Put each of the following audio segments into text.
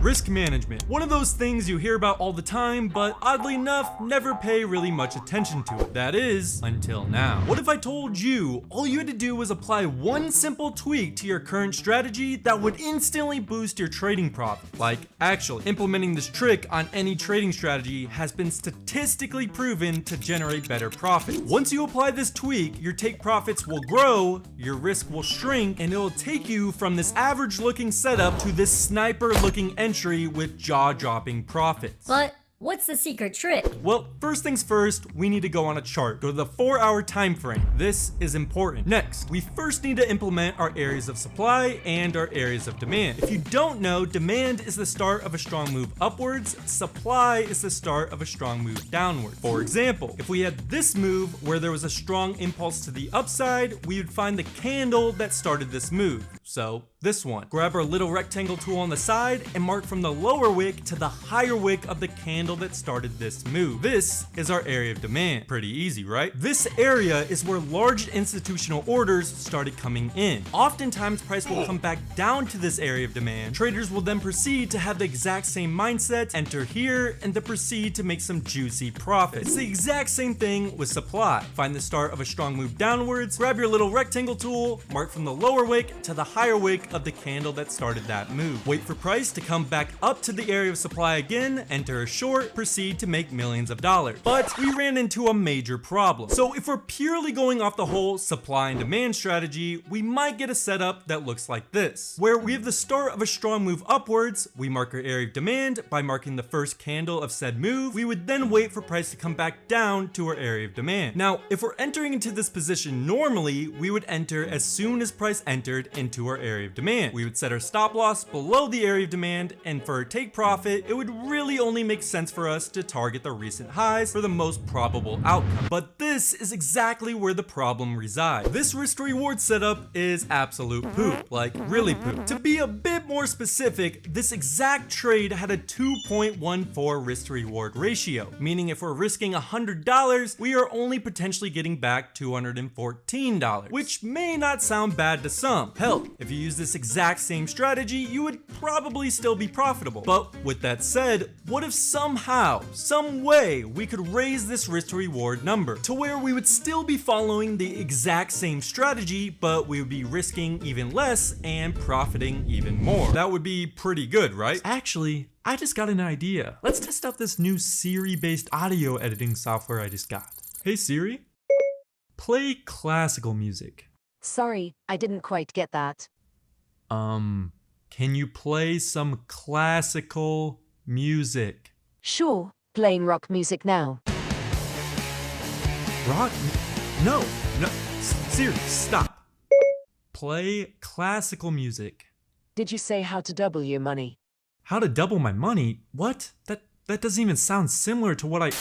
Risk management. One of those things you hear about all the time, but oddly enough, never pay really much attention to it. That is, until now. What if I told you all you had to do was apply one simple tweak to your current strategy that would instantly boost your trading profit? Like, actually, implementing this trick on any trading strategy has been statistically proven to generate better profits. Once you apply this tweak, your take profits will grow, your risk will shrink, and it will take you from this average looking setup to this sniper looking entry with jaw-dropping profits. But what's the secret trick? Well, first things first, we need to go on a chart. Go to the 4-hour time frame. This is important. Next, we first need to implement our areas of supply and our areas of demand. If you don't know, demand is the start of a strong move upwards, supply is the start of a strong move downward. For example, if we had this move where there was a strong impulse to the upside, we would find the candle that started this move. So, this one. Grab our little rectangle tool on the side and mark from the lower wick to the higher wick of the candle that started this move. This is our area of demand. Pretty easy, right? This area is where large institutional orders started coming in. Oftentimes, price will come back down to this area of demand. Traders will then proceed to have the exact same mindset, enter here, and then proceed to make some juicy profits. It's the exact same thing with supply. Find the start of a strong move downwards, grab your little rectangle tool, mark from the lower wick to the higher wick of the candle that started that move. Wait for price to come back up to the area of supply again, enter a short, proceed to make millions of dollars. But we ran into a major problem. So if we're purely going off the whole supply and demand strategy, we might get a setup that looks like this, where we have the start of a strong move upwards, we mark our area of demand by marking the first candle of said move, we would then wait for price to come back down to our area of demand. Now, if we're entering into this position normally, we would enter as soon as price entered into our area of demand. We would set our stop loss below the area of demand, and for our take profit, it would really only make sense for us to target the recent highs for the most probable outcome. But this is exactly where the problem resides. This risk reward setup is absolute poop, like really poop. To be a bit more specific, this exact trade had a 2.14 risk to reward ratio, meaning if we're risking $100, we are only potentially getting back $214, which may not sound bad to some. Hell, if you use this exact same strategy, you would probably still be profitable. But with that said, what if somehow, some way, we could raise this risk to reward number to where we would still be following the exact same strategy, but we would be risking even less and profiting even more? That would be pretty good, right? Actually, I just got an idea. Let's test out this new Siri-based audio editing software I just got. Hey Siri, play classical music. Sorry, I didn't quite get that. Can you play some classical music? Sure, playing rock music now. Rock? No, Siri, stop. Play classical music. Did you say how to double your money? How to double my money? What? That doesn't even sound similar to what I...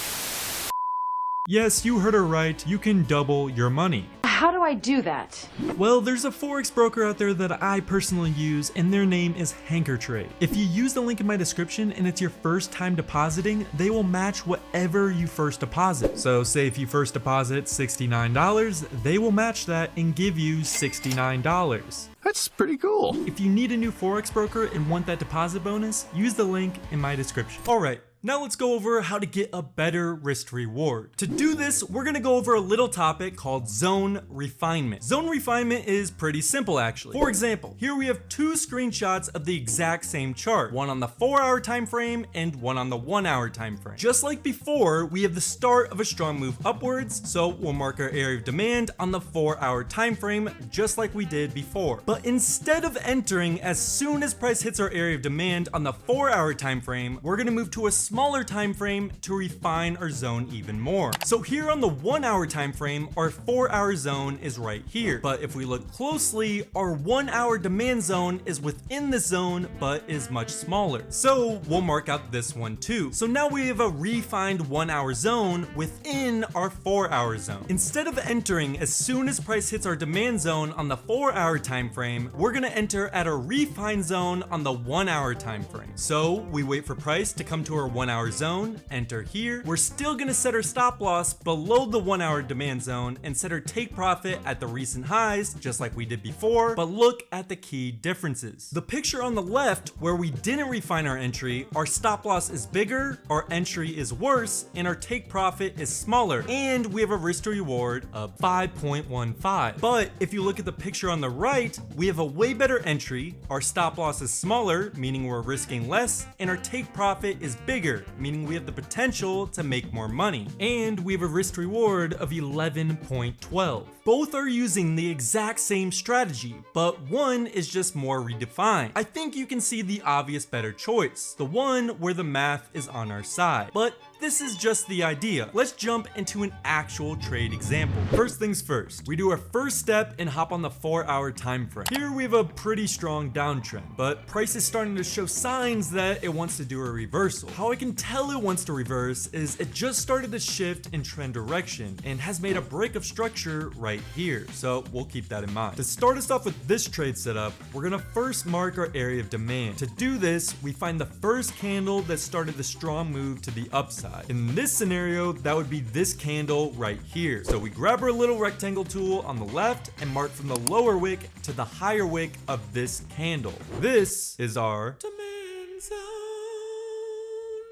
Yes, you heard her right. You can double your money. How do I do that? Well, there's a Forex broker out there that I personally use, and their name is HankerTrade. If you use the link in my description and it's your first time depositing, they will match whatever you first deposit. So say if you first deposit $69, they will match that and give you $69. That's pretty cool. If you need a new Forex broker and want that deposit bonus, use the link in my description. All right. Now let's go over how to get a better risk reward. To do this, we're gonna go over a little topic called zone refinement. Zone refinement is pretty simple actually. For example, here we have two screenshots of the exact same chart, one on the 4-hour time frame and one on the 1-hour time frame. Just like before, we have the start of a strong move upwards, so we'll mark our area of demand on the 4-hour time frame just like we did before. But instead of entering as soon as price hits our area of demand on the 4-hour time frame, we're gonna move to a smaller time frame to refine our zone even more. So here on the 1-hour time frame, our 4-hour zone is right here. But if we look closely, our 1-hour demand zone is within the zone, but is much smaller. So we'll mark out this one too. So now we have a refined 1-hour zone within our 4-hour zone. Instead of entering as soon as price hits our demand zone on the 4-hour time frame, we're gonna enter at a refined zone on the 1-hour time frame. So we wait for price to come to our 1 hour zone, enter here. We're still gonna set our stop loss below the 1 hour demand zone and set our take profit at the recent highs, just like we did before, but look at the key differences. The picture on the left, where we didn't refine our entry, our stop loss is bigger, our entry is worse, and our take profit is smaller, and we have a risk to reward of 5.15. But if you look at the picture on the right, we have a way better entry, our stop loss is smaller, meaning we're risking less, and our take profit is bigger, meaning we have the potential to make more money. And we have a risk to reward of 11.12. Both are using the exact same strategy, but one is just more redefined. I think you can see the obvious better choice, the one where the math is on our side. But this is just the idea. Let's jump into an actual trade example. First things first, we do our first step and hop on the 4 hour time frame. Here we have a pretty strong downtrend, but price is starting to show signs that it wants to do a reversal. How I can tell it wants to reverse is it just started to shift in trend direction and has made a break of structure right here. So we'll keep that in mind. To start us off with this trade setup, we're gonna first mark our area of demand. To do this, we find the first candle that started the strong move to the upside. In this scenario, that would be this candle right here. So we grab our little rectangle tool on the left and mark from the lower wick to the higher wick of this candle. This is our demand zone.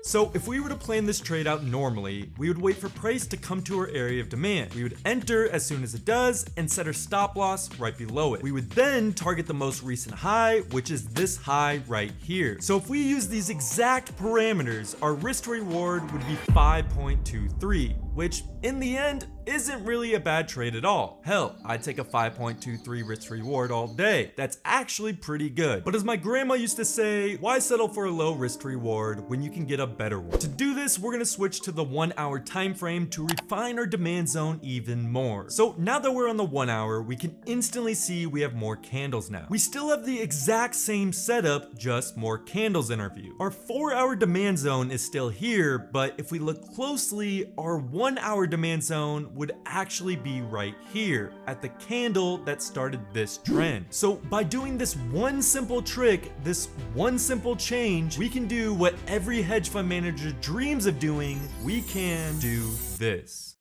So if we were to plan this trade out normally, we would wait for price to come to our area of demand. We would enter as soon as it does and set our stop loss right below it. We would then target the most recent high, which is this high right here. So if we use these exact parameters, our risk to reward would be 5.23, which in the end isn't really a bad trade at all. Hell, I'd take a 5.23 risk reward all day. That's actually pretty good. But as my grandma used to say, why settle for a low risk reward when you can get a better one? To do this, we're gonna switch to the 1 hour time frame to refine our demand zone even more. So now that we're on the 1 hour, we can instantly see we have more candles now. We still have the exact same setup, just more candles in our view. Our 4 hour demand zone is still here, but if we look closely, our 1 hour demand zone would actually be right here at the candle that started this trend. So by doing this one simple trick, this one simple change, we can do what every hedge fund manager dreams of doing. We can do this.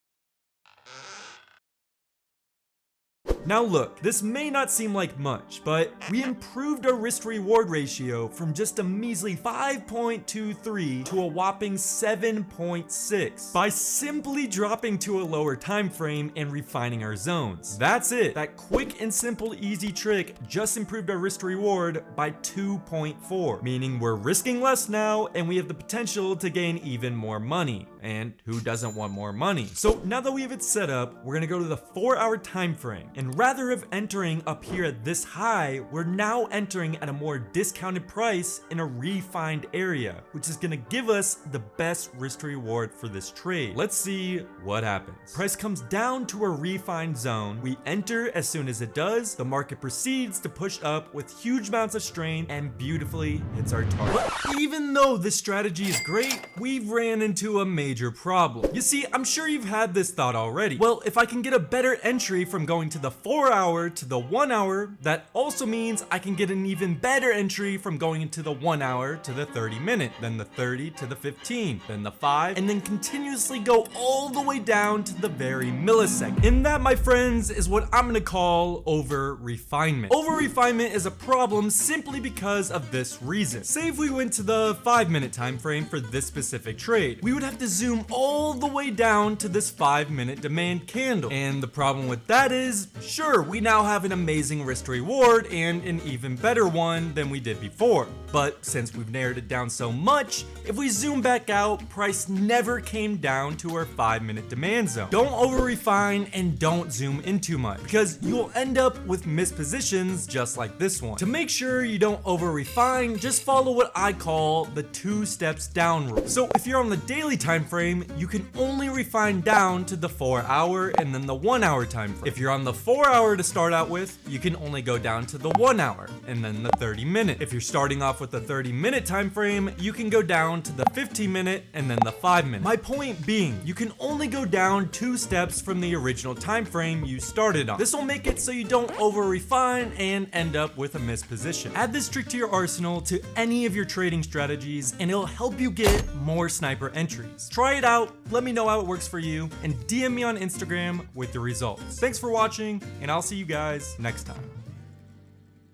Now look, this may not seem like much, but we improved our risk reward ratio from just a measly 5.23 to a whopping 7.6 by simply dropping to a lower time frame and refining our zones. That's it. That quick and simple easy trick just improved our risk reward by 2.4, meaning we're risking less now and we have the potential to gain even more money. And who doesn't want more money? So now that we have it set up, we're gonna go to the 4 hour time frame, and rather of entering up here at this high, we're now entering at a more discounted price in a refined area, which is gonna give us the best risk to reward for this trade. Let's see what happens. Price comes down to a refined zone. We enter as soon as it does. The market proceeds to push up with huge amounts of strain and beautifully hits our target. But even though this strategy is great, we've ran into a major problem. You see, I'm sure you've had this thought already. Well, if I can get a better entry from going to the 4 hour to the 1 hour, that also means I can get an even better entry from going into the 1 hour to the 30 minute, then the 30 to the 15, then the 5, and then continuously go all the way down to the very millisecond. And that, my friends, is what I'm gonna call over refinement. Over refinement is a problem simply because of this reason. Say if we went to the 5-minute time frame for this specific trade, we would have to zoom all the way down to this 5-minute demand candle. And the problem with that is, sure, we now have an amazing risk to reward and an even better one than we did before. But since we've narrowed it down so much, if we zoom back out, price never came down to our 5-minute demand zone. Don't over refine and don't zoom in too much, because you'll end up with missed positions just like this one. To make sure you don't over refine, just follow what I call the 2 steps down rule. So if you're on the daily time frame, you can only refine down to the 4 hour and then the 1 hour time frame. If you're on the 4 4 hour to start out with, you can only go down to the 1 hour and then the 30-minute. If you're starting off with the 30-minute time frame, you can go down to the 15-minute and then the 5-minute. My point being, you can only go down 2 steps from the original time frame you started on. This will make it so you don't over-refine and end up with a missed position. Add this trick to your arsenal to any of your trading strategies and it'll help you get more sniper entries. Try it out, let me know how it works for you, and DM me on Instagram with your results. Thanks for watching, and I'll see you guys next time.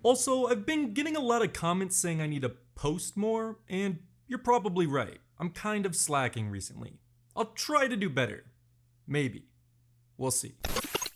Also, I've been getting a lot of comments saying I need to post more, and you're probably right. I'm kind of slacking recently. I'll try to do better. Maybe. We'll see.